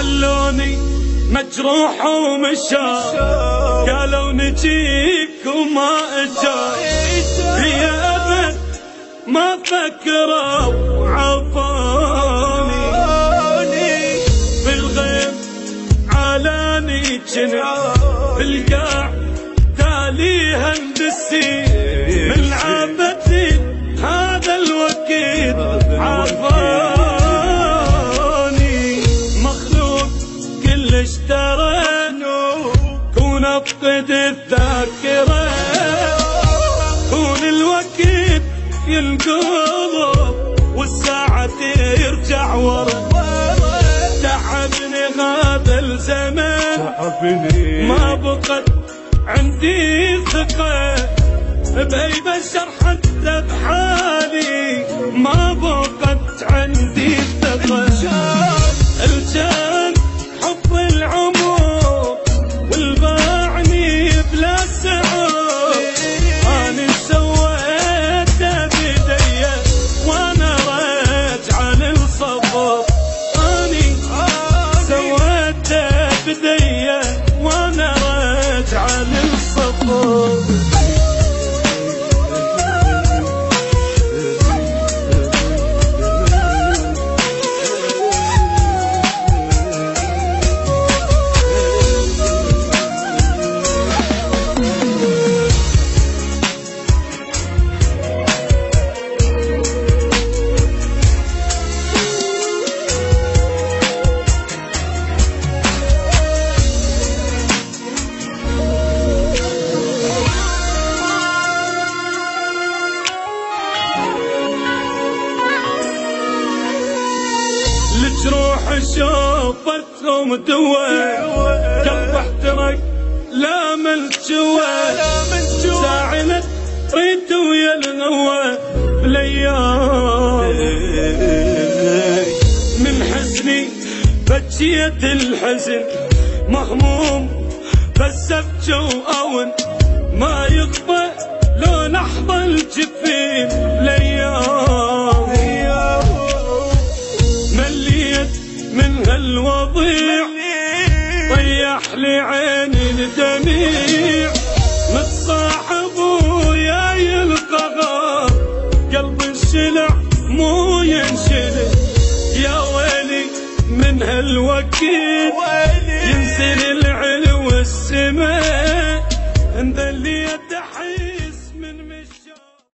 خلوني مجروح ومشى، قالوا نجيك وما اجا، هي ابد ما فكروا عفاني، بالغيب علاني جنى، بالقاع تالي هندسي، من عافتي هذا الوكيل عفاني، مخلوق كلش ترى كون افقد الذاكرة، كون الوكيل ينقلب والساعة ترجع ورا، تعبني هذا الزمن ما بقت عندي ثقة بأي بشر حتى بحالي، ما بقت عندي ثقة، الجان حب العمر والباعني بلا سعر، أنا سويته بدي وأنا راجع للصبر، أنا سويته بدي وأنا راجع للصبر. الجروح شوفتهم دوا، قلب احترق لا من جوا، زعلت ريت ويا الهوى بالايام، من حزني بجيت الحزن مهموم، بس ابكي واون ما يخفى لو لحظة الجفين بالايام، من هالوضيع طيح لي عيني الدميع، متصاحب وياي القهر قلب الشلع مو ينشلع، يا ويلي من هالوكيل ينزل العلو والسماء، انذل يده